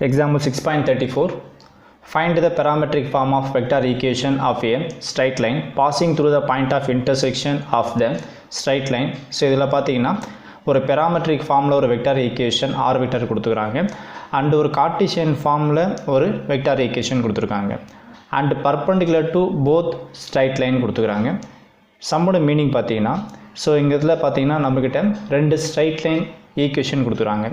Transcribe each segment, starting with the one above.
Example 6.34. Find the parametric form of vector equation of a straight line passing through the point of intersection of the straight line. So இதில் பார்த்தீங்கன்னா ஒரு parametric formல ஒரு vector equation r vector கொடுத்துருக்காங்க and ஒரு cartesian formல ஒரு vector equation கொடுத்துருக்காங்க and perpendicular to both straight line கொடுத்துருக்காங்க. சம்மோட meaning பார்த்தீங்கன்னா ஸோ இங்கே இதில் பார்த்தீங்கன்னா நம்மக்கிட்ட ரெண்டு ஸ்ட்ரைட் லைன் ஈக்குவேஷன் கொடுத்துருவாங்க.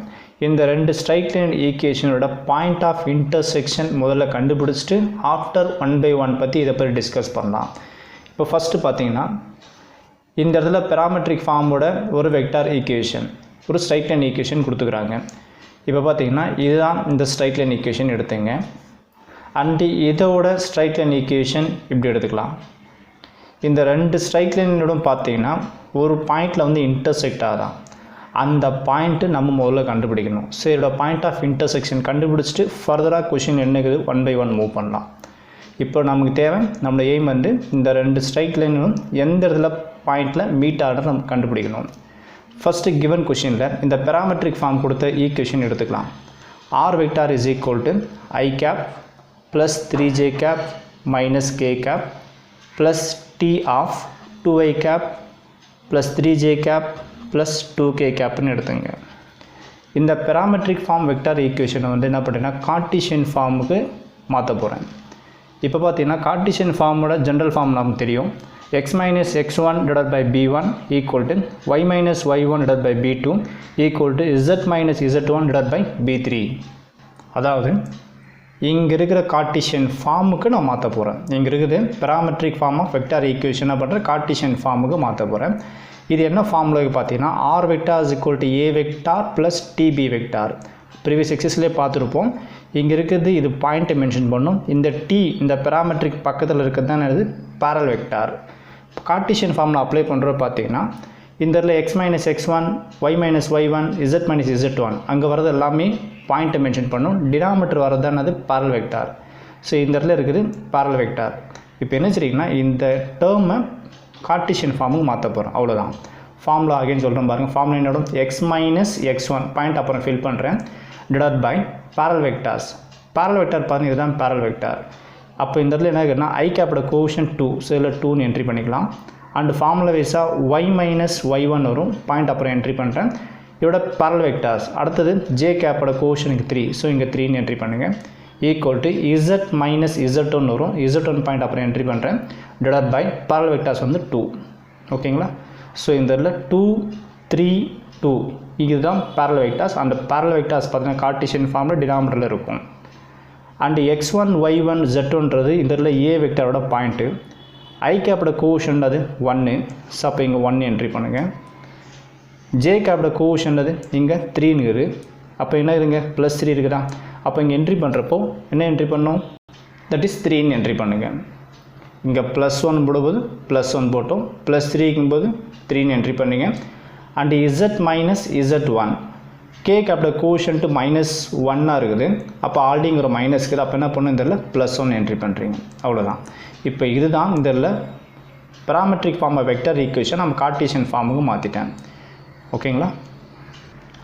இந்த ரெண்டு ஸ்ட்ரைட் லைன் ஈக்குவேஷனோட பாயிண்ட் ஆஃப் இன்டர்செக்ஷன் முதல்ல கண்டுபிடிச்சிட்டு ஆஃப்டர் 1 by 1 பற்றி இதை பற்றி டிஸ்கஸ் பண்ணலாம். இப்போ ஃபஸ்ட்டு பார்த்தீங்கன்னா இந்த இடத்துல பெராமெட்ரிக் ஃபார்மோட ஒரு வெக்டார் ஈக்குவேஷன் ஒரு ஸ்ட்ரைட் லைன் ஈக்குவேஷன் கொடுத்துக்கிறாங்க. இப்போ பார்த்தீங்கன்னா இதுதான் இந்த ஸ்ட்ரைட் லைன் ஈக்குவேஷன் எடுத்துங்க அண்டு இதோட ஸ்ட்ரைட் லைன் ஈக்குவேஷன் இப்படி எடுத்துக்கலாம். இந்த ரெண்டு ஸ்ட்ரைட் லைனோட பார்த்தீங்கன்னா ஒரு பாயிண்டில் வந்து இன்டர்செக்ட் ஆகுதான் அந்த பாயிண்ட்டு நம்ம முதல்ல கண்டுபிடிக்கணும். ஸோ இதோட பாயிண்ட் ஆஃப் இன்டர்செக்ஷன் கண்டுபிடிச்சிட்டு ஃபர்தராக கொஷின் என்னக்குது 1 by 1 மூவ் பண்ணலாம். இப்போ நமக்கு தேவை நம்மளோட எய்ம் வந்து இந்த ரெண்டு ஸ்ட்ரைட் லைனும் எந்த இடத்துல பாயிண்டில் மீட் ஆகிறத நம்ம கண்டுபிடிக்கணும். ஃபஸ்ட்டு கிவன் கொஷினில் இந்த பெராமெட்ரிக் ஃபார்ம் கொடுத்த ஈக்குவேஷன் எடுத்துக்கலாம். R vector is equal to I cap plus 3j cap minus K cap plus T of 2i cap plus 3j cap plus 2k கேப்னு எடுத்துங்க. இந்த பெராமெட்ரிக் ஃபார்ம் வெக்டார் ஈக்குவேஷனை வந்து என்ன பண்ணுறேன்னா கார்ட்டீசியன் ஃபார்முக்கு மாற்ற போகிறேன். இப்போ பார்த்தீங்கன்னா கார்ட்டீசியன் ஃபார்மோட ஜென்ரல் ஃபார்ம் நமக்கு தெரியும். x minus x1 divided by b1 equal to y minus y1 divided by b2 equal to z minus z1 divided by b3. அதாவது இங்கே இருக்கிற கார்ட்டீசியன் ஃபார்முக்கு நான் மாற்ற போகிறேன். இங்கே இருக்குது பெராமெட்ரிக் ஃபார்ம் ஆஃப் வெக்டார் ஈக்குவேஷனை பண்ணுற கார்ட்டீசியன் ஃபார்முக்கு மாற்ற போகிறேன். இது என்ன ஃபார்முலாவுக்கு பார்த்தீங்கன்னா r vector is equal to a vector plus t b vector. Previous எக்ஸஸ்லேயே பார்த்துருப்போம். இங்கே இருக்கிறது இது பாயிண்ட்டை மென்ஷன் பண்ணும். இந்த டி இந்த பெராமெட்ரிக் பக்கத்தில் இருக்கிறது தான் என்னது parallel vector. Cartesian formula apply பண்ணுறது பார்த்தீங்கன்னா இந்த இடத்துல x minus x one y minus y one z minus z one அங்கே வரது எல்லாமே பாயிண்ட்டை மென்ஷன் பண்ணும். டினாமினேட்டர் வரது தான் அது பேரல் வெக்டார். ஸோ இந்த இடத்துல இருக்குது பேரல் வெக்டார். இப்போ என்ன செய்றீங்கன்னா இந்த டேர்மை கார்ட்டீசியன் ஃபார்முக்கு மாற்ற போகிறோம். அவ்வளோதான். ஃபார்முலா அகைன் சொல்கிறேன் பாருங்கள். ஃபார்முலா என்னோட எக்ஸ் மைனஸ் எக்ஸ்1 பாயிண்ட் அப்புறம் ஃபில் பண்ணுறேன் divide by parallel vectors. Parallel vector பாருங்கள் இதுதான் பேரல் வெக்டார். அப்போ இந்த இடத்துல என்ன இருக்குன்னா ஐ கேப்போட கோஷன் 2 ஸோ இதில் 2ன்னு என்ட்ரி பண்ணிக்கலாம். அண்ட் ஃபார்முலா வைஸாக ஒய் மைனஸ் ஒய்1 வரும் பாயிண்ட் அப்புறம் என்ட்ரி பண்ணுறேன். இதோட பேரல் வெக்டார்ஸ் அடுத்தது ஜே கேப்போட கோஷனுக்கு 3 ஸோ இங்கே 3ன்னு என்ட்ரி பண்ணுங்கள் ஈக்குவல் டு இசட் மைனஸ் இசட்1 வரும் இசட்1 பாயிண்ட் அப்புறம் என்ட்ரி பண்ணுறேன் டிவைட் பை பேரல் வெக்டார்ஸ் வந்து 2. ஓகேங்களா? ஸோ இந்த இடத்துல 2 3 2 இதுதான் பேரல் வெக்டார்ஸ். அந்த பேரல் வெக்டார்ஸ் பார்த்தீங்கன்னா கார்ட்டீசியன் ஃபார்மில் டினாமினேட்டரில் இருக்கும். அண்டு x1 y1 z1ன்றது இந்த இடத்துல ஏ வெக்டாரோட பாயிண்ட்டு. ஐ கேப்போட கோஷன் அது 1 ஸோ அப்போ இங்கே 1 என்ட்ரி பண்ணுங்கள். ஜே கேப்போட கோஷன் அது இங்கே 3ன்னு இருக்குது. அப்போ என்ன இருக்குங்க ப்ளஸ் 3 இருக்குதா? அப்போ இங்கே என்ட்ரி பண்ணுறப்போ என்ன என்ட்ரி பண்ணோம் தட் இஸ் 3ன்னு என்ட்ரி பண்ணுங்கள். இங்கே ப்ளஸ் 1 போடும்போது ப்ளஸ் 1 போட்டோம் ப்ளஸ் 3க்கும்போது 3ன்னு என்ட்ரி பண்ணுங்க. And z minus z one k கேப்போட கோஷன் டு மைனஸ் 1ஆக இருக்குது. அப்போ ஆல்ரெடிங்கிற மைனஸ் இருக்குது. அப்போ என்ன பண்ணணும் இந்த ப்ளஸ் 1 என்ட்ரி பண்ணுறீங்க. அவ்வளோதான். இப்போ இதுதான் இந்த parametric form of vector equation நம்ம கார்ட்டீசியன் ஃபார்முக்கு மாற்றிட்டேன். ஓகேங்களா?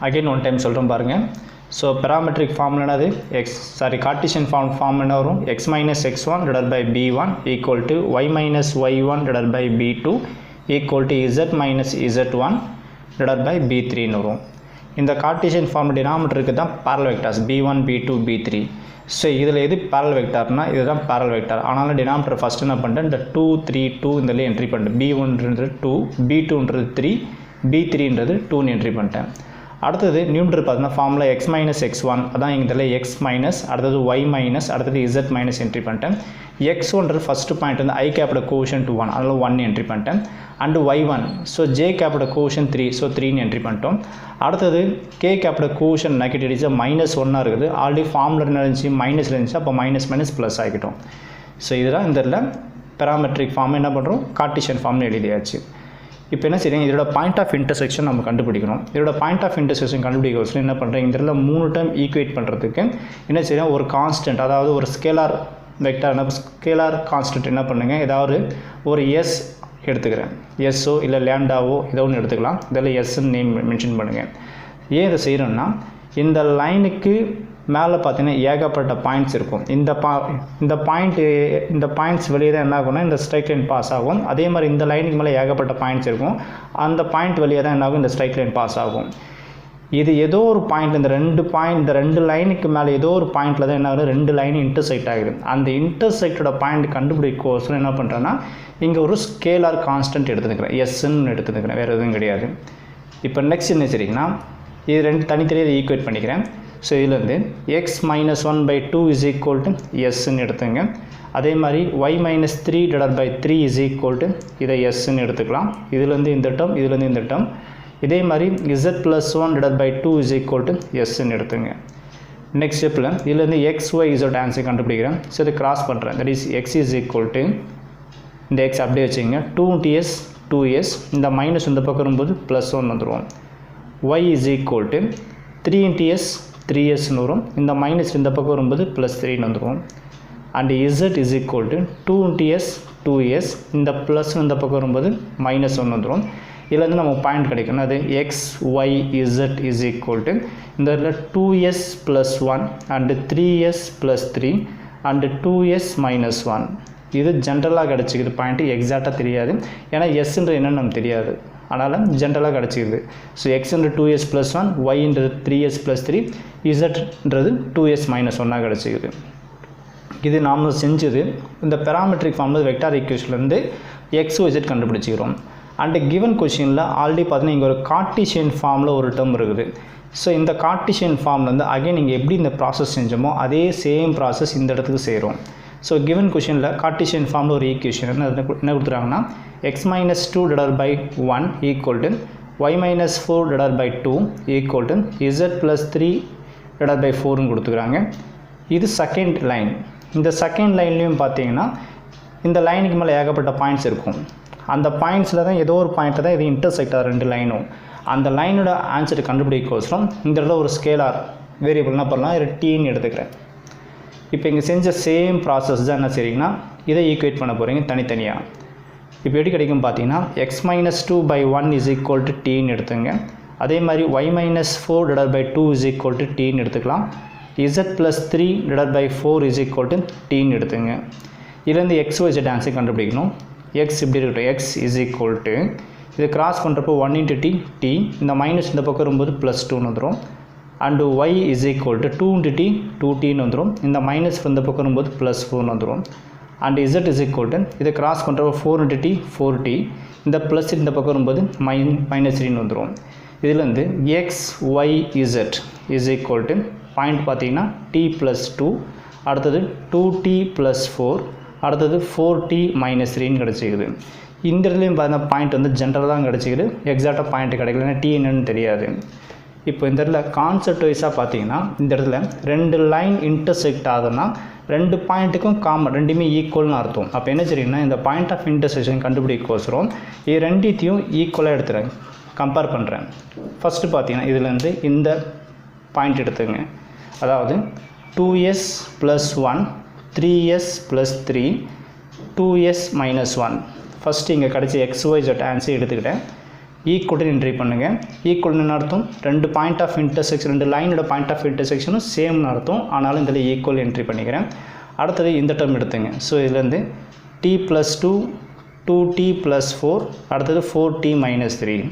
அகைன் ஒன் டைம் சொல்கிறோம் பாருங்கள். ஸோ பெராமெட்ரிக் ஃபார்முலா என்னது கார்ட்டீசியன் ஃபார்ம் என்ன வரும் x minus x one divide by b1 equal to Y minus y one divide by b2 equal to z minus z one divide by b3ன்னு வரும். இந்த கார்ட்டீசியன் ஃபார்ம் டினாமினேட்டருக்கு தான் barrel vectors b1 b2 b3. So இதில் எது barrel வெக்டார்னா இதுதான் பேரல் வெக்டார். ஆனாலும் denominator first என்ன பண்ணுறேன் இந்த 2 3 2 இதில் என்ட்ரி பண்ணிட்டேன். b1ன்றது 2 b2ன்றது 3 b3ன்றது 2ன்னு என்ட்ரி பண்ணிட்டேன். அடுத்தது நியூமரேட்டர் பார்த்தீங்கன்னா ஃபார்முலா எக்ஸ் மைனஸ் எக்ஸ்1 அதான் இதில் எக்ஸ் மைனஸ் அடுத்தது ஒய் மைனஸ் அடுத்தது இசட் மைனஸ் என்ட்ரி பண்ணிட்டேன். x1ன்றது ஃபஸ்ட்டு பாயிண்ட் வந்து ஐ கேப்போட கோஷன் 1 அதில் 1 என்ட்ரி பண்ணிட்டேன். அண்டு y1 ஸோ ஜே கேப்போட கோஷன் 3 ஸோ 3ன்னு என்ட்ரி பண்ணிட்டோம். அடுத்தது கே கேப்போட கோஷன் நெகட்டிவ் மைனஸ் 1ஆக இருக்குது. ஆல்ரெடி ஃபார்முலா இருந்துச்சு மைனஸில் இருந்துச்சு. அப்போ மைனஸ் மைனஸ் ப்ளஸ் ஆகிட்டோம். ஸோ இதுதான் இந்த பெராமெட்ரிக் ஃபார்ம் என்ன பண்ணுறோம் கார்ட்டீசியன் ஃபார்ம்னு எழுதியாச்சு. இப்போ என்ன செய்யுங்க இதோட பாயிண்ட் ஆஃப் இன்டர்செக்ஷன் நம்ம கண்டுபிடிக்கணும். இதோட பாயிண்ட் ஆஃப் இன்டர்செக்ஷன் கண்டுபிடிக்க என்ன பண்ணுறேன் இந்த இடத்துல 3 டைம் ஈக்குவேட் பண்ணுறதுக்கு என்ன செய்யணும் ஒரு கான்ஸ்டன்ட் அதாவது ஒரு ஸ்கேலார் வெக்டார் ஸ்கேலார் கான்ஸ்டன்ட் என்ன பண்ணுங்கள் ஏதாவது ஒரு எஸ் எடுத்துக்கிறேன். எஸ்ஸோ இல்லை லேண்டாவோ ஏதோ ஒன்று எடுத்துக்கலாம். இதில் எஸ்ன்னு நேம் மென்ஷன் பண்ணுங்கள். ஏன் இதை செய்கிறோன்னா இந்த லைனுக்கு மேலே பார்த்தீங்கன்னா ஏகப்பட்ட பாயிண்ட்ஸ் இருக்கும். இந்த பாயிண்ட்ஸ் வெளியே தான் என்ன ஆகும்னா இந்த ஸ்ட்ரைட் லைன் பாஸ் ஆகும். அதே மாதிரி இந்த லைனுக்கு மேலே ஏகப்பட்ட பாயிண்ட்ஸ் இருக்கும். அந்த பாயிண்ட் வெளியே தான் என்ன ஆகும், இந்த ஸ்ட்ரைட் லைன் பாஸ் ஆகும். இது ஏதோ ஒரு பாயிண்ட், இந்த ரெண்டு லைனுக்கு மேலே ஏதோ ஒரு பாயிண்டில் தான் என்ன ஆகுது, ரெண்டு லைன் இன்டர்செக்ட் ஆகுது. அந்த இன்டர்செக்டோட பாயிண்ட் கண்டுபிடிக்கோசரம் என்ன பண்ணுறேன்னா இங்கே ஒரு ஸ்கேலார் கான்ஸ்டன்ட் எடுத்துக்கிறேன், எஸ்ன்னு எடுத்துக்கிறேன், வேறு எதுவும் கிடையாது. இப்போ நெக்ஸ்ட் என்ன சரிங்கன்னா இது ரெண்டு தனித்தனியாக ஈக்குவேட் பண்ணிக்கிறேன். ஸோ இதுலேருந்து X minus 1/2 is equal to எஸ்ன்னு எடுத்துங்க. அதே மாதிரி Y minus 3/3 is equal to இதை எஸ்ன்னு எடுத்துக்கலாம். இதுலேருந்து இந்த டேர்ம், இதுலேருந்து இந்த டேர்ம். இதே மாதிரி z + 1/2 இஸ் ஈக்குவல் டு எஸ்ன்னு எடுத்துங்க. நெக்ஸ்ட் ஸ்டெப்பில் இதுலேருந்து எக்ஸ் ஒய் இசட் ஆன்சர் கண்டுபிடிக்கிறேன். ஸோ இதை கிராஸ் பண்ணுறேன். That is X is equal to இந்த எக்ஸ் அப்படியே வச்சுங்க 2 × 2s, இந்த மைனஸ் இந்த பக்கம் வரும்போது +1 வந்துடும். y is equal to 3 × s 3sன்னு வரும். இந்த மைனஸ் இந்த பக்கம் வரும்போது +3 வந்துடும். And z is equal to 2 × s 2s, இந்த ப்ளஸ் இந்த பக்கம் வரும்போது -1 வந்துடும். இதுலேருந்து நமக்கு பாயிண்ட் கிடைக்கணும். அது X Y Z is equal to இந்த இதில் 2s + 1 and 3s + 3 and 2s - 1. இது ஜென்ரலாக கிடச்சிக்குது. பாயிண்ட்டு எக்ஸாக்டாக தெரியாது, ஏன்னா எஸ்ன்றது என்னென்னு நமக்கு தெரியாது. அதனால் ஜென்ரலாக கிடச்சிக்குது. So எக்ஸ்ன்றது 2s + 1, ஒய்ன்றது 3s + 3, இசட்ன்றது 2s - 1 கிடச்சிக்குது. இது நாம் செஞ்சது இந்த பெராமெட்ரிக் ஃபார்மில் வெக்டார் ஈக்குவேஷன்லேருந்து எக்ஸ் ஒய்சட் கண்டுபிடிச்சிக்கிறோம். அண்டு கிவன் கொஷினில் ஆல்ரெடி பார்த்தீங்கன்னா இங்கே ஒரு கார்ட்டீசியன் ஃபார்மில் ஒரு டேர்ம் இருக்குது. ஸோ இந்த கார்ட்டீசியன் ஃபார்ம்லேருந்து அகைன் நீங்கள் எப்படி இந்த ப்ராசஸ் செஞ்சோமோ அதே சேம் ப்ராசஸ் இந்த இடத்துக்கு செய்கிறோம். ஸோ கிவன் கொஷினில் கார்ட்டீசியன் ஃபார்மில் ஒரு ஈக்குவேஷன் என்ன கொடுத்துருக்காங்கன்னா X minus 2/1 equal to Y minus 4/2 equal to Z + 3/4ன்னு கொடுத்துக்கிறாங்க. இது செகண்ட் லைன். இந்த செகண்ட் லைன்லேயும் பார்த்தீங்கன்னா இந்த லைனுக்கு மேலே ஏகப்பட்ட பாயிண்ட்ஸ் இருக்கும். அந்த பாயிண்ட்ஸில் தான் ஏதோ ஒரு பாயிண்ட்டில் தான் இது இன்டர்செக்ட் ஆகிற ரெண்டு லைனும். அந்த லைனோட ஆன்சரை கண்டுபிடிக்கோசரம் இந்த இடத்துல ஒரு ஸ்கேலார் வேரியபிள் என்ன பண்ணலாம், இது டீன்னு எடுத்துக்கிறேன். இப்போ இங்கே செஞ்ச சேம் ப்ராசஸ் தான் என்ன செய்றீங்கன்னா இதை ஈக்குவேட் பண்ண போகிறீங்க தனித்தனியாக. இப்போ எப்படி கிடைக்கும் பார்த்தீங்கன்னா X minus 2/1 is equal to டீன்னு எடுத்துங்க. அதே மாதிரி Y minus 4/2 is equal to டீன்னு எடுத்துக்கலாம். இசட் + 3/4 இஸ் ஈக்குவல் டு டீன்னு எடுத்துங்க. இதுலேருந்து எக்ஸ் ஒய்சட் ஆன்சர் கண்டுபிடிக்கணும். எக்ஸ் இப்படி இருக்கட்டும், எக்ஸ் இஸ் ஈக்குவல் டு இது கிராஸ் பண்ணுறப்போ 1 × t t, இந்த மைனஸ் இந்த பக்கம் வரும்போது +2 வந்துடும். And Y is equal to 2 × t 2tன்னு வந்துடும். இந்த மைனஸ் இந்த பக்கம் வரும்போது +4 வந்துடும். And Z is equal to இதை கிராஸ் பண்ணுறப்போ 4 × t 4t, இந்த ப்ளஸ் இந்த பக்கம் வரும்போது -3ன்னு வந்துடும். இதுலேருந்து X Y Z is equal to point பார்த்தீங்கன்னா t + 2, அடுத்தது 2t + 4, அடுத்தது 4t - 3ன்னு கிடச்சிக்குது. இந்த இடத்துலையும் பார்த்தீங்கன்னா பாயிண்ட் வந்து ஜென்ரலாக தான் கிடச்சிக்குது, எக்ஸாக்டாக பாயிண்ட் கிடைக்கல, ஏன்னா t என்னன்னு தெரியாது. இப்போ இந்த இடத்துல கான்செப்ட் வைஸாக பார்த்தீங்கன்னா இந்த இடத்துல ரெண்டு லைன் இன்டர்செக்ட் ஆகுதுன்னா ரெண்டு பாயிண்ட்டுக்கும் காமன், ரெண்டுமே ஈக்குவல்னு அர்த்தம். அப்போ என்ன சரிங்கன்னா இந்த பாயிண்ட் ஆஃப் இன்டர்செக்ஷன் கண்டுபிடிக்கோசரம் இது ரெண்டுத்தையும் ஈக்குவலாக எடுத்துகிறேன், கம்பேர் பண்ணுறேன். ஃபஸ்ட்டு பார்த்தீங்கன்னா இதுலேருந்து இந்த பாயிண்ட் எடுத்துங்க. அதாவது 2s + 1 3s + 3 2s - 1. ஃபஸ்ட்டு இங்கே கிடச்சி எக்ஸ் ஒய் ஜெட் ஆன்சர் எடுத்துக்கிட்டேன். ஈக்குவல் என்ட்ரி பண்ணுங்கள். ஈக்குவல்னு அர்த்தம் ரெண்டு பாயிண்ட் ஆஃப் இன்டர்செக்ஷன், ரெண்டு லைனோட பாயிண்ட் ஆஃப் இன்டர்செக்ஷனும் சேம்னு அர்த்தம். ஆனாலும் இதில் ஈக்குவல் என்ட்ரி பண்ணிக்கிறேன். அடுத்தது இந்த டேர்ம் எடுத்துங்க. ஸோ இதுலேருந்து t + 2 2t + 4, அடுத்தது 4t - 3.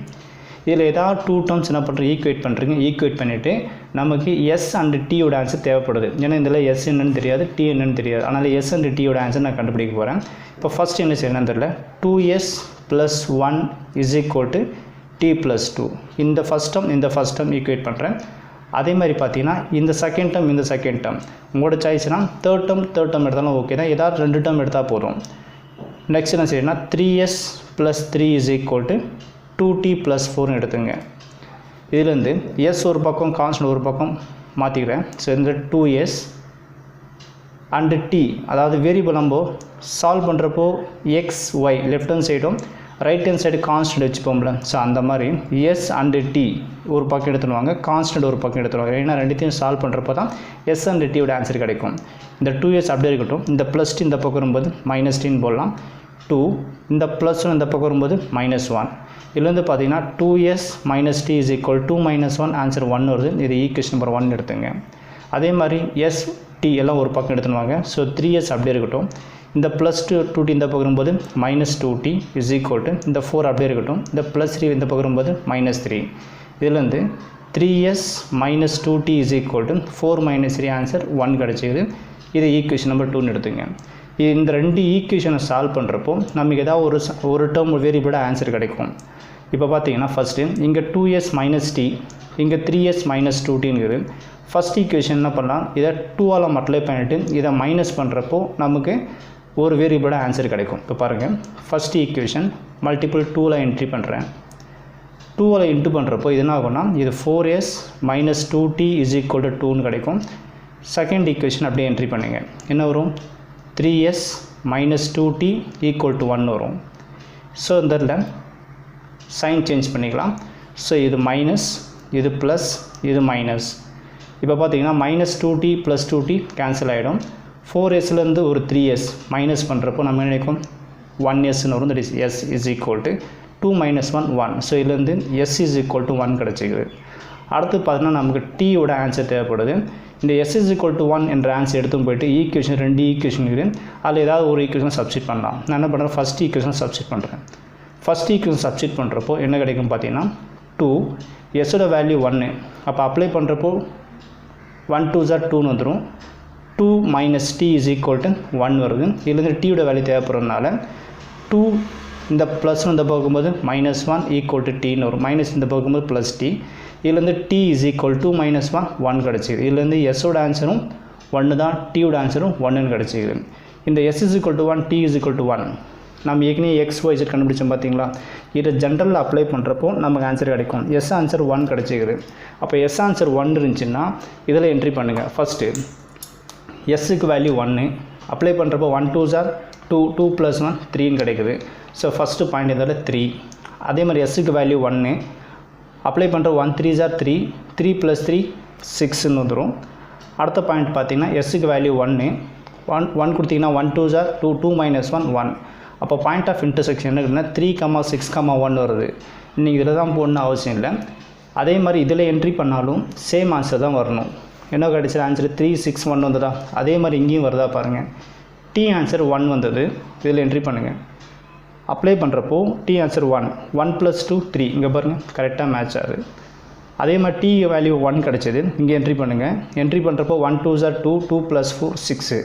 இதில் ஏதாவது 2 டேர்ம்ஸ் என்ன பண்ணுறீங்க, ஈக்குவேட் பண்ணுறீங்க. ஈக்குவேட் பண்ணிவிட்டு நமக்கு எஸ் அண்ட் டீயோட ஆன்சர் தேவைப்படுது. ஏன்னா இதில் எஸ் என்னன்னு தெரியாது, டி என்னன்னு தெரியாது. அதனால் எஸ் அண்ட் டீயோட ஆன்சர் நான் கண்டுபிடிக்க போகிறேன். இப்போ ஃபஸ்ட் என்ன செய்யணும்னு தெரியல, 2s + 1 is equal to t + 2. இந்த ஃபஸ்ட் டேர்ம் ஈக்குவேட் பண்ணுறேன். அதே மாதிரி பார்த்தீங்கன்னா இந்த செகண்ட் டேர்ம் உங்களோட சாய்ஸ்னால் தேர்ட் டேர்ம் எடுத்தாலும் ஓகே தான், ஏதாவது 2 டேர்ம் எடுத்தால் போதும். நெக்ஸ்ட் என்ன செய்யணும்னா 3s + 3 is equal to 2t + 4ன்னு எடுத்துங்க. இதுலேருந்து எஸ் ஒரு பக்கம் கான்ஸ்டன்ட் ஒரு பக்கம் மாற்றிக்கிறேன். ஸோ இந்த 2s அண்டு t, அதாவது வேரியபிள் நம்ம சால்வ் பண்ணுறப்போ எக்ஸ் ஒய் லெஃப்ட் ஹேண்ட் சைடும் ரைட் ஹேண்ட் சைடு கான்ஸ்டன்ட் வச்சுப்போம்ல. ஸோ அந்த மாதிரி எஸ் அண்டு டி ஒரு பக்கம் எடுத்துடுவாங்க, கான்ஸ்டன்ட் ஒரு பக்கம் எடுத்துருவாங்க. ஏன்னா ரெண்டுத்தையும் சால்வ் பண்ணுறப்போ தான் எஸ் அண்ட் டியோட ஆன்சர் கிடைக்கும். இந்த 2s அப்படியே இருக்கட்டும். இந்த +t இந்த பக்கம் வரும்போது -tன்னு போடலாம். 2 இந்த +1 இந்த பக்கம் வரும்போது -1. இதுலேருந்து பார்த்தீங்கன்னா 2s - t = 2 - 1 ஆன்சர் 1 வருது. இது ஈக்குவேஷன் நம்பர் 1 எடுத்துங்க. அதே மாதிரி எஸ் டி எல்லாம் ஒரு பக்கம் எடுத்துனுவாங்க. ஸோ 3s அப்படியே இருக்கட்டும். இந்த ப்ளஸ் 2t இந்த பக்கம் வரும்போது -2t இஸ் ஈக்குவல் டு இந்த 4 அப்படியே இருக்கட்டும். இந்த +3 இந்த பக்கம் வரும்போது -3. இதுலேருந்து 3s - 2t is equal to 4 - 3 answer 1 கிடச்சிது. இது ஈக்குவேஷன் நம்பர் 2ன்னு எடுத்துங்க. இந்த ரெண்டு ஈக்குவேஷனை சால்வ் பண்ணுறப்போ நமக்கு ஏதாவது ஒரு டேர்ம் வேரியபிளாக ஆன்சர் கிடைக்கும். இப்போ பார்த்தீங்கன்னா ஃபஸ்ட்டு இங்கே 2s - t, இங்கே 3s - 2tங்குது. ஃபஸ்ட் ஈக்குவேஷன் என்ன பண்ணலாம், இதை 2ஆல் மல்டிப்ளை பண்ணிவிட்டு இதை மைனஸ் பண்ணுறப்போ நமக்கு ஒரு வேரியபிளாக ஆன்சர் கிடைக்கும். இப்போ பாருங்கள், ஃபஸ்ட் ஈக்குவேஷன் மல்டிபிள் 2ல் என்ட்ரி பண்ணுறேன். 2ஆல் இன்ட்டு பண்ணுறப்போ இது என்ன ஆகும்னா இது 4s - 2t is equal to 2ன்னு கிடைக்கும். செகண்ட் ஈக்குவேஷன் அப்படியே என்ட்ரி பண்ணுங்கள். என்ன வரும், 3s - 2t ஈக்குவல் டு 1 வரும். ஸோ இந்த சைன் சேஞ்ச் பண்ணிக்கலாம். ஸோ இது மைனஸ், இது ப்ளஸ், இது மைனஸ். இப்போ பார்த்தீங்கன்னா -2t + 2t கேன்சல் ஆகிடும். 4sலேருந்து ஒரு 3s மைனஸ் பண்ணுறப்போ நம்ம என்ன நினைக்கும் 1sன்னு வரும். That is s is equal to 2 - 1 1. So இதுலேருந்து s இஸ் ஈக்குவல் டு 1 கிடச்சிக்குது. அடுத்து பார்த்தீங்கன்னா நமக்கு டீயோட ஆன்சர் தேவைப்படுது. இந்த s இஸ் ஈக்குவல் டு 1 என்ற ஆன்சர் எடுத்து போய்ட்டு ஈக்குவேஷன் 2 ஈக்குவேஷன் இருக்குது, அதில் ஏதாவது ஒரு ஈக்குவேஷன் சப்ஸ்டிட் பண்ணலாம். நான் என்ன பண்ணுறேன், ஃபஸ்ட் ஈக்குவேஷன் சப்ஸ்டிட் பண்ணுறேன். ஃபஸ்ட் ஈக்குவேஷன் சப்ஸ்டிட் பண்ணுறப்போ என்ன கிடைக்கும் பார்த்தீங்கன்னா 2, எஸ்ஸோட வேல்யூ 1. அப்போ அப்ளை பண்ணுறப்போ 1 2s 2ன்னு வந்துடும். 2 - t இஸ் ஈக்குவல் டு 1 வருது. இதுலேருந்து டீயோட வேல்யூ தேவைப்படுறதுனால 2 இந்த ப்ளஸ் இந்த போகும்போது -1 ஈக்குவல் டு tன்னு வரும். மைனஸ் இந்த போகும்போது +t. இதுலேருந்து t இஸ் ஈக்குவல் டு -1 1 கிடச்சிது. இதுலேருந்து எஸ்ஸோட ஆன்சரும் 1 தான், டீயோட ஆன்சரும் 1ன்னு கிடச்சிது. இந்த s is equal to 1, t is equal to 1 நம்ம ஏற்கனவே XYZ கண்டுபிடிச்சோம் பார்த்தீங்களா. இதை ஜென்ரலில் அப்ளை பண்ணுறப்போ நமக்கு ஆன்சர் கிடைக்கும். S answer 1 கிடச்சிக்குது. அப்போ எஸ் ஆன்சர் 1 இருந்துச்சுன்னா இதில் என்ட்ரி பண்ணுங்கள். ஃபஸ்ட்டு எஸ்ஸுக்கு வேல்யூ 1 அப்ளை பண்ணுறப்போ 1 2s 2, 2 + 1 3ன்னு கிடைக்குது. ஸோ ஃபஸ்ட்டு பாயிண்ட் இதில் 3. அதே மாதிரி எஸ்ஸுக்கு வேல்யூ 1 அப்ளை பண்ணுற 1 3s 3, 3 + 3 6ன்னு வந்துடும். அடுத்த பாயிண்ட் பார்த்தீங்கன்னா எஸ்ஸுக்கு வேல்யூ 1 கொடுத்தீங்கன்னா 1 2s 2, 2 - 1 1. அப்போ பாயிண்ட் ஆஃப் இன்டர்செக்ஷன் என்ன இருக்குன்னா 3, 6, 1 வருது. இன்றைக்கி இதில் தான் போடணும்னு அவசியம் இல்லை. அதே மாதிரி இதில் என்ட்ரி பண்ணாலும் சேம் ஆன்சர் தான் வரணும். என்ன கிடச்சிது ஆன்சர் 3 6 1 வந்ததா, அதே மாதிரி இங்கேயும் வருதா பாருங்கள். டி ஆன்சர் 1 வந்தது. இதில் என்ட்ரி பண்ணுங்கள். அப்ளை பண்ணுறப்போ டி ஆன்சர் 1 + 2 3 இங்கே பாருங்கள் கரெக்டாக மேட்ச் ஆகுது. அதே மாதிரி டி வேல்யூ 1 கிடச்சிது. இங்கே என்ட்ரி பண்ணுங்கள். என்ட்ரி பண்ணுறப்போ 1 2s 2, 2 + 4 6.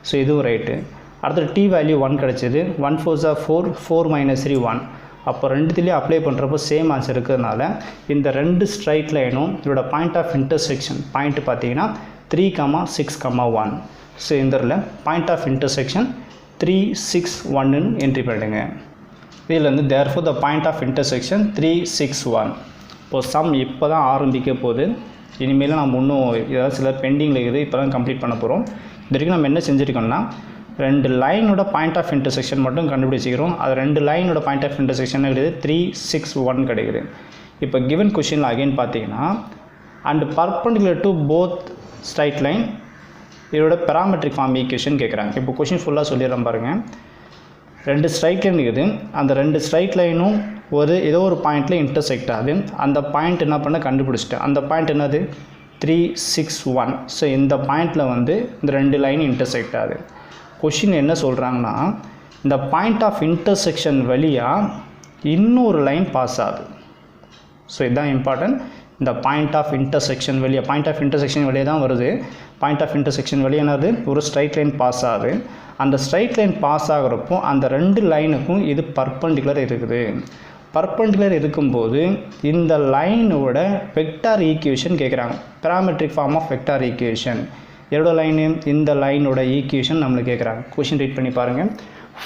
ஸோ இதுவும் ரைட்டு. அடுத்து டி வேல்யூ 1 கிடச்சிது. 1 4s 4, 4 - 3 1. அப்போ ரெண்டுத்துலேயும் அப்ளை பண்ணுறப்போ சேம் ஆன்சர் இருக்கிறதுனால இந்த ரெண்டு ஸ்ட்ரைட் லைனும் இதோட பாயிண்ட் ஆஃப் இன்டர்செக்ஷன் பாயிண்ட் பார்த்தீங்கன்னா 3, 6, 1. ஸோ இந்த பாயிண்ட் ஆஃப் இன்டர்செக்ஷன் 3 6 1ன்னு என்ட்ரி பண்ணிடுங்க. இதில் therefore the point of intersection 3 6 1. இப்போது சம் இப்போ தான் ஆரம்பிக்க போகுது. இனிமேல் நம்ம இன்னும் ஏதாவது சில பெண்டிங்கில் இருக்குது, இப்போ தான் கம்ப்ளீட் பண்ண போகிறோம். இது வரைக்கும் நம்ம என்ன செஞ்சுருக்கோம்னா 2 லைனோட பாயிண்ட் ஆஃப் இன்டர்செக்ஷன் மட்டும் கண்டுபிடிச்சிக்கிறோம். அது 2 லைனோட பாயிண்ட் ஆஃப் இன்டர்செக்ஷன் கிடையாது 3 6 1 கிடைக்குது. இப்போ கிவன் கொஷினில் அகைன் பார்த்தீங்கன்னா and perpendicular to both straight line இதோட பெராமெட்ரிக் ஃபார்ம் ஈக்குவேஷன் கேட்குறாங்க. இப்போ கொஷின் ஃபுல்லாக சொல்லிடுறேன் பாருங்கள். 2 ஸ்ட்ரைட் லைன் இருக்குது. அந்த 2 ஸ்ட்ரைட் லைனும் ஏதோ ஒரு பாயிண்ட்டில் இன்டர்செக்ட் ஆகுது. அந்த பாயிண்ட் என்ன பண்ண கண்டுபிடிச்சிட்டேன். அந்த பாயிண்ட் என்னது 3 6 1. ஸோ இந்த பாயிண்டில் இந்த 2 லைன் இன்டர்செக்ட் ஆகுது. கொஷின் என்ன சொல்கிறாங்கன்னா இந்த பாயிண்ட் ஆஃப் இன்டர்செக்ஷன் வழியாக இன்னொரு லைன் பாஸ் ஆகுது. ஸோ இதுதான் இம்பார்ட்டன்ட். இந்த பாயிண்ட் ஆஃப் இன்டர்செக்ஷன் வெளியே தான் வருது. பாயிண்ட் ஆஃப் இன்டர்செக்ஷன் வெளியே என்னது ஒரு ஸ்ட்ரைட் லைன் பாஸ் ஆகுது. அந்த ஸ்ட்ரைட் லைன் பாஸ் ஆகிறப்போ அந்த 2 லைனுக்கும் இது பர்பண்டிகுலர் இருக்குது. பர்பண்டிகுலர் இருக்கும்போது இந்த லைனோட வெக்டார் ஈக்குவேஷன் கேட்குறாங்க. Parametric form of vector equation எவ்வளோ லைனு, இந்த லைனோட ஈக்குவேஷன் நம்மளுக்கு கேட்குறாங்க. கொஷின் ரீட் பண்ணி பாருங்கள்.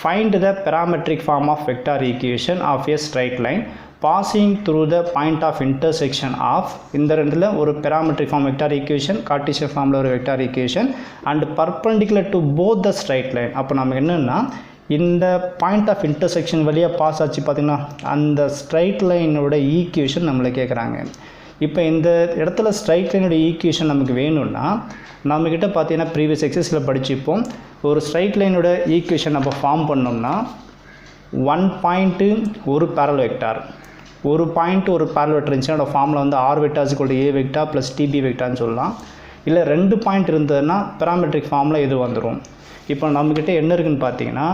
Find the parametric form of vector equation of a straight line passing through the point of intersection of இந்த ரெண்டில் ஒரு parametric form vector equation, cartesian ஃபார்மில் ஒரு vector equation and perpendicular to both the straight line. அப்போ நமக்கு என்னென்னா இந்த point of intersection வழியாக பாஸ் ஆச்சு பார்த்திங்கன்னா அந்த ஸ்ட்ரைட் லைனோட ஈக்குவேஷன் நம்மளை கேட்குறாங்க. இப்போ இந்த இடத்துல ஸ்ட்ரைட் லைனோட ஈக்குவேஷன் நமக்கு வேணும்னா நம்மக்கிட்ட பார்த்தீங்கன்னா ப்ரீவியஸ் எக்ஸசைஸில் படிச்சுப்போம். ஒரு ஸ்ட்ரைட் லைனோட ஈக்குவேஷன் நம்ம ஃபார்ம் பண்ணோம்னா 1 பாயிண்ட்டு ஒரு பேரல் வெக்டார், ஒரு பாயிண்ட் ஒரு பேரல் வெக்டார் இருந்துச்சுன்னா ஃபார்மில் R vector = a vector + tb வெக்டார்னு சொல்லலாம். இல்லை 2 பாயிண்ட் இருந்ததுன்னா பேராமெட்ரிக் ஃபார்மில் இது வந்துடும். இப்போ நம்மக்கிட்ட என்ன இருக்குதுன்னு பார்த்தீங்கன்னா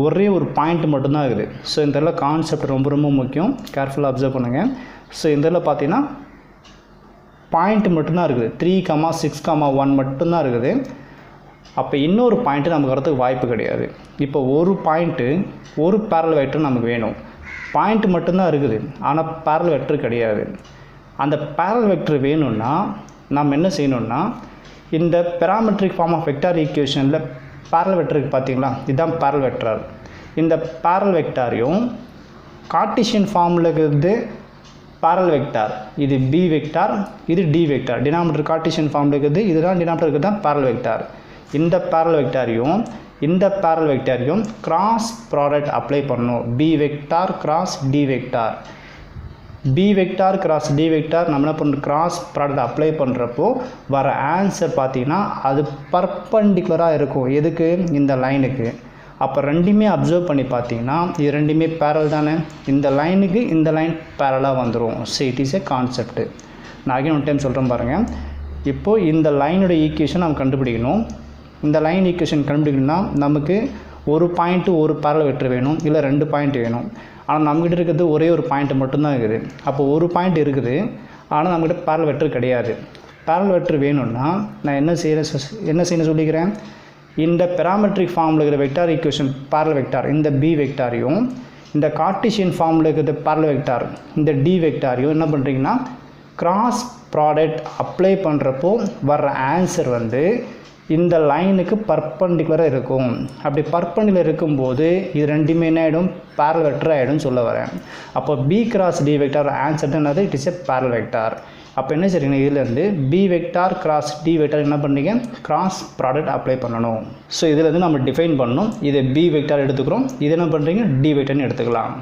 ஒரே ஒரு பாயிண்ட் மட்டும்தான் இருக்குது. ஸோ இந்த இதில் கான்செப்ட் ரொம்ப ரொம்ப முக்கியம், கேர்ஃபுல்லாக அப்சர்வ் பண்ணுங்கள். ஸோ இந்த இதில் பார்த்தீங்கன்னா பாயிண்ட் மட்டும்தான் இருக்குது, 3,6,1 மட்டும்தான் இருக்குது. அப்போ இன்னொரு பாயிண்ட்டு நமக்கு வரதுக்கு வாய்ப்பு கிடையாது. இப்போ ஒரு பாயிண்ட்டு ஒரு பேரல் வெக்டர் நமக்கு வேணும். பாயிண்ட் மட்டும்தான் இருக்குது, ஆனால் பேரல் வெக்டர் கிடையாது. அந்த பேரல் வெக்டர் வேணும்னா நம்ம என்ன செய்யணும்னா இந்த பேராமெட்ரிக் ஃபார்ம் ஆஃப் வெக்டார் ஈக்குவேஷனில் பேரல் வெக்டருக்கு பார்த்தீங்களா, இதுதான் பேரல் வெக்டார். இந்த பேரல் வெக்டாரையும் கார்ட்டீசியன் ஃபார்மில் இருக்கிறது பேரல் வெக்டார், இது பி வெக்டார், இது டி வெக்டார். டினாமினேட்டர் கார்ட்டீசியன் ஃபார்மில் இருக்குது, இதுதான் டினாமினேட்டர் இருக்குது தான் பேரல் வெக்டார். இந்த பேரல் வெக்டாரையும் இந்த பேரல் வெக்டாரையும் கிராஸ் ப்ராடக்ட் அப்ளை பண்ணணும். B vector cross D vector, B vector cross D vector நம்ம என்ன பண்ணுறோம், கிராஸ் ப்ராடக்ட் அப்ளை பண்ணுறப்போ வர ஆன்சர் பார்த்தீங்கன்னா அது பர்பண்டிகுலராக இருக்கும். எதுக்கு, இந்த லைனுக்கு. அப்போ ரெண்டுமே அப்சர்வ் பண்ணி பார்த்தீங்கன்னா இது ரெண்டுமே பேரல் தானே, இந்த லைனுக்கு இந்த லைன் பேரலாக வந்துடும். So it is A concept. நான் அகைன் ஒன் டைம் சொல்கிறேன் பாருங்கள். இப்போது இந்த லைனோட ஈக்குவேஷன் நம்ம கண்டுபிடிக்கணும். இந்த லைன் ஈக்குவேஷன் கண்டுபிடிக்கணும்னா நமக்கு ஒரு பாயிண்ட்டு ஒரு பேரல் வெக்டர் வேணும், இல்லை 2 பாயிண்ட் வேணும். ஆனால் நம்மகிட்ட இருக்கிறது ஒரே ஒரு பாயிண்ட் மட்டும்தான் இருக்குது. அப்போ ஒரு பாயிண்ட் இருக்குது, ஆனால் நம்மகிட்ட பேரல் வெக்டர் கிடையாது. பேரல் வெக்டர் வேணும்னா நான் என்ன செய்யணும் சொல்லிக்கிறேன், இந்த பேராமெட்ரிக் ஃபார்மில் இருக்கிற வெக்டார் ஈக்குவேஷன் பேரல் வெக்டார் இந்த பி வெக்டாரையும் இந்த கார்ட்டீசியன் ஃபார்மில் இருக்கிற பேரல் வெக்டார் இந்த டி வெக்டாரையும் என்ன பண்ணுறீங்கன்னா கிராஸ் ப்ராடக்ட் அப்ளை பண்ணுறப்போ வர்ற ஆன்சர் வந்து இந்த லைனுக்கு பர்பண்டிகுலராக இருக்கும். அப்படி பர்பண்டிகுலர் இருக்கும்போது இது ரெண்டுமே என்ன ஆகிடும், பேரல் வெக்டர் ஆகிடும் சொல்ல வரேன். அப்போ b cross D vector answer என்னது, it is a parallel vector. அப்போ என்ன சரிங்க, இதுலேருந்து b vector cross D vector என்ன பண்ணுறீங்க, கிராஸ் ப்ராடக்ட் அப்ளை பண்ணணும். ஸோ இதுலேருந்து நம்ம டிஃபைன் பண்ணணும். இதை பி வெக்டார் எடுத்துக்கிறோம், இது என்ன பண்ணுறீங்க டி வெக்டார்னு எடுத்துக்கலாம்.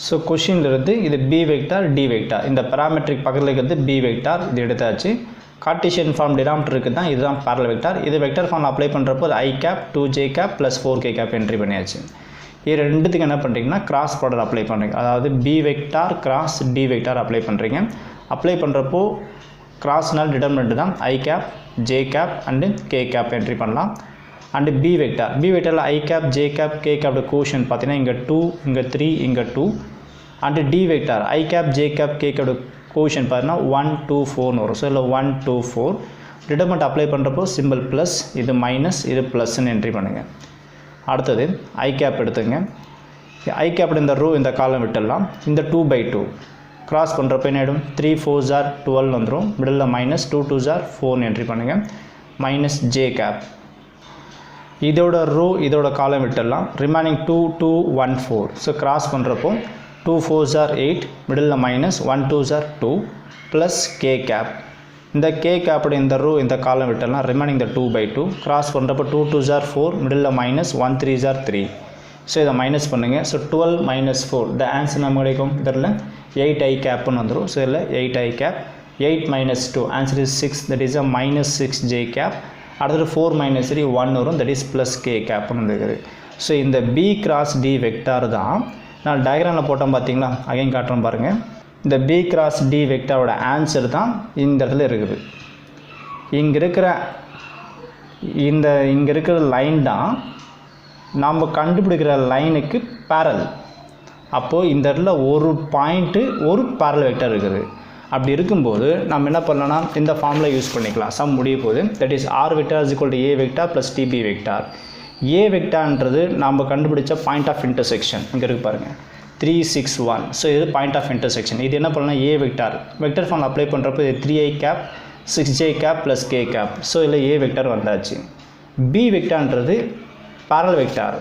ஸோ கொஷின்லேருந்து இது பி வெக்டார் டி வெக்டார், இந்த பேராமெட்ரிக் பக்கத்தில் இருக்கிறது பி வெக்டார், இது எடுத்தாச்சு. கார்ட்டீசியன் ஃபார்ம் டினாமினேட்டருக்கு தான் இதுதான் பேரல் வெக்டார். இது வெக்டர் ஃபார்ம் அப்ளை பண்ணுறப்போ அது i cap 2j cap plus 4k cap entry பண்ணியாச்சு. இது ரெண்டுத்துக்கு என்ன பண்ணுறீங்கன்னா கிராஸ் ப்ராடக்ட் அப்ளை பண்ணுறீங்க, அதாவது b vector cross D vector apply பண்ணுறீங்க. அப்ளை பண்ணுறப்போ கிராஸ்னால் டிட்டர்மினன்ட் தான் i cap j cap and k cap entry பண்ணலாம். அண்டு பி வெக்டாரில் i cap j cap k cap coefficient பார்த்தீங்கன்னா இங்கே 2 இங்கே 3 இங்கே 2. And d vector i cap j cap k cap coefficient பார்த்தீங்கன்னா 1 2 4 வரும். ஸோ இல்லை 1 2 4 டிட்டர்மினன்ட் அப்ளை பண்ணுறப்போ சிம்பிள் ப்ளஸ், இது மைனஸ், இது ப்ளஸ்ன்னு என்ட்ரி பண்ணுங்கள். அடுத்தது i கேப் எடுத்துங்க. i கேப் இந்த ரோ இந்த காலம் விட்டுடலாம். இந்த 2/2 கிராஸ் பண்ணுறப்போ என்ன ஆகிடும், 3 4s are 12 வந்துடும். Middle minus 2 2s are 4 entry பண்ணுங்கள். மைனஸ் j கேப் இதோட ரோ இதோட காலம் விட்டுடலாம். ரிமைனிங் 2 2 1 4. ஸோ கிராஸ் பண்ணுறப்போ 2 4s are 8, middle minus 1 2s are 2 plus k cap. இந்த k கேப் இந்த ரோ இந்த காலம் விட்டுடலாம். ரிமைனிங் இந்த 2/2 கிராஸ் பண்ணுறப்போ 2 2s are 4, middle minus 1 3s are 3. So இதை மைனஸ் பண்ணுங்கள். ஸோ 12 minus 4 த ஆன்சர் நம்ம கிடைக்கும். இதில் 8i கேப்னு வந்துடும். ஸோ இதில் 8i cap. 8 minus 2 answer is 6, that is a minus 6j cap. அடுத்தது 4 minus 3 1 வரும், தட் இஸ் ப்ளஸ் k கேப்னு வந்துருக்குது. ஸோ இந்த பி கிராஸ் டி வெக்டார் தான் நான் டயக்ராமில் போட்டோம் பார்த்தீங்களா, அகைன் காட்டுறோம் பாருங்கள். இந்த பி கிராஸ் டி வெக்டாரோட ஆன்சர் தான் இந்த இடத்துல இருக்குது. இங்கே இருக்கிற லைன் தான் நாம் கண்டுபிடிக்கிற லைனுக்கு பேரல். அப்போது இந்த இடத்துல ஒரு பாயிண்ட்டு ஒரு பேரல் வெக்டர் இருக்குது. அப்படி இருக்கும்போது நம்ம என்ன பண்ணலாம்னா இந்த ஃபார்மில் யூஸ் பண்ணிக்கலாம். சம் முடிய போகுது. That is r vector is equal to a vector plus t b vector. A வெக்டார்ன்றது நம்ம கண்டுபிடிச்ச பாயிண்ட் ஆஃப் இன்டர்செக்ஷன் இங்கே இருக்கு பாருங்கள், 3 6 1. ஸோ இது பாயிண்ட் ஆஃப் இன்டர்செக்ஷன். இது என்ன பண்ணலாம், a vector vector form apply பண்ணுறப்போ இது 3i cap 6j cap plus k cap. So இதில் ஏ வெக்டார் வந்தாச்சு. பி வெக்டார்ன்றது பேரல் வெக்டார்.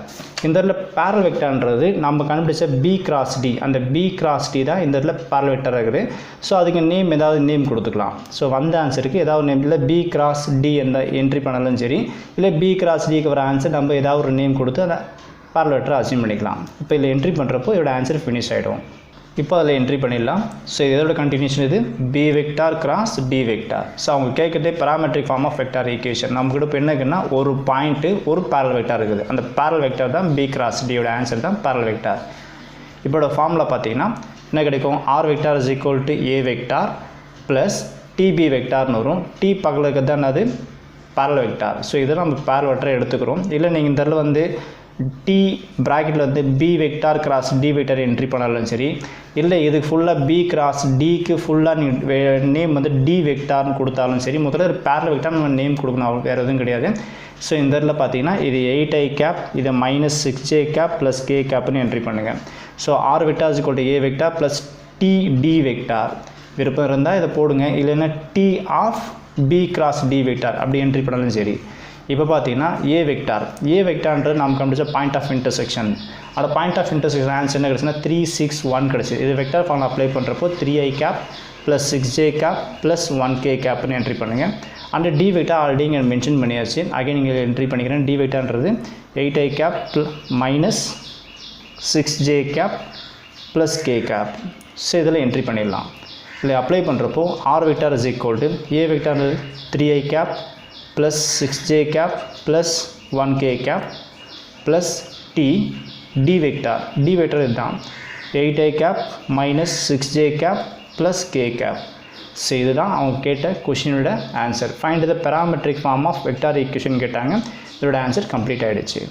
இந்த இடத்துல பேரல் வெக்டார்ன்றது நம்ம கண்டுபிடிச்ச பி கிராஸ் டி, அந்த பி கிராஸ் டி தான் இந்த இடத்துல பேரல் வெக்டார் இருக்குது. ஸோ அதுக்கு நேம் ஏதாவது நேம் கொடுத்துக்கலாம். ஸோ வந்த ஆன்சருக்கு ஏதாவது நேம், இல்லை பி கிராஸ் டி எந்த என்ட்ரி பண்ணாலும் சரி, இல்லை பி கிராஸ் டிக்கு வர ஆன்சர் நம்ம ஏதாவது ஒரு நேம் கொடுத்து அதை பேரல் வெக்டரை அசீவ் பண்ணிக்கலாம். இப்போ இதில் என்ட்ரி பண்ணுறப்போ இதோட ஆன்சர் ஃபினிஷ் ஆகிடும். இப்போ அதில் என்ட்ரி பண்ணிடலாம். ஸோ இதோட கண்டினியூஷன் இது B vector cross D vector. So அவங்க கேட்குறதே parametric form of vector equation. நமக்கு இப்போ என்ன இருக்குன்னா ஒரு பாயிண்ட்டு ஒரு பேரல் வெக்டார் இருக்குது. அந்த பேரல் வெக்டார் தான் பி கிராஸ் டியோட ஆன்சர் தான் பேரல் வெக்டார். இப்போட ஃபார்மில் பார்த்தீங்கன்னா என்ன கிடைக்கும், r vector is equal to a vector plus t b வெக்டார்னு வரும். டி பக்கத்தில் இருக்கிறது தான் அது பேரல் வெக்டார். ஸோ இதை நம்ம பேரல் வெக்டாரை எடுத்துக்கிறோம். இல்லை நீங்கள் இந்த இடத்துல வந்து டி ப்ராக்கெட்டில் வந்து B vector cross D vector entry பண்ணாலும் சரி, இல்லை இதுக்கு ஃபுல்லாக பி கிராஸ் டிக்கு ஃபுல்லாக நீங்கள் நேம் வந்து டி வெக்டார்னு கொடுத்தாலும் சரி, முதல்ல பேரல் வெக்டார் நம்ம நேம் கொடுக்கணும், வேறு எதுவும் கிடையாது. ஸோ இந்த இடத்துல பார்த்தீங்கன்னா இது 8i கேப், இதை -6j கேப் ப்ளஸ் கே கேப்னு என்ட்ரி பண்ணுங்கள். So r vector is equal to a vector plus t d vector. விருப்பம் இருந்தால் இதை போடுங்க, இல்லைன்னா t of b cross D vector அப்படி என்ட்ரி பண்ணாலும் சரி. இப்போ பார்த்தீங்கன்னா ஏ வெக்டார்ன்றது நம்ம கண்டுபிடிச்ச பாயிண்ட் ஆஃப் இன்டர்செக்ஷன். அந்த பாயிண்ட் ஆஃப் இன்டர்செக்ஷன் ஆன்சர் என்ன கிடச்சுன்னா 3, 6, 1 கிடச்சி. இது வெக்டார் ஃபார்ம் அப்ளை பண்ணுறப்போ 3i cap plus 6j cap plus 1k கேப்னு என்ட்ரி பண்ணுங்கள். அந்த டி வெக்டார் ஆல்ரெடி இங்கே மென்ஷன் பண்ணியாச்சு. அகைன் நீங்கள் என்ட்ரி பண்ணிக்கிறேன். டி வெக்டார்ன்றது 8i cap minus 6j cap plus k cap. So இதில் என்ட்ரி பண்ணிடலாம். இதில் அப்ளை பண்ணுறப்போ r vector is equal to a vector 3i cap plus 6j cap plus 1k cap plus d vector இதுதான் 8i cap minus 6j cap plus k cap. So இதுதான் அவங்க கேட்ட கொஷினோட answer. Find the parametric form of vector equation கேட்டாங்க. இதோட answer complete ஆகிடுச்சு.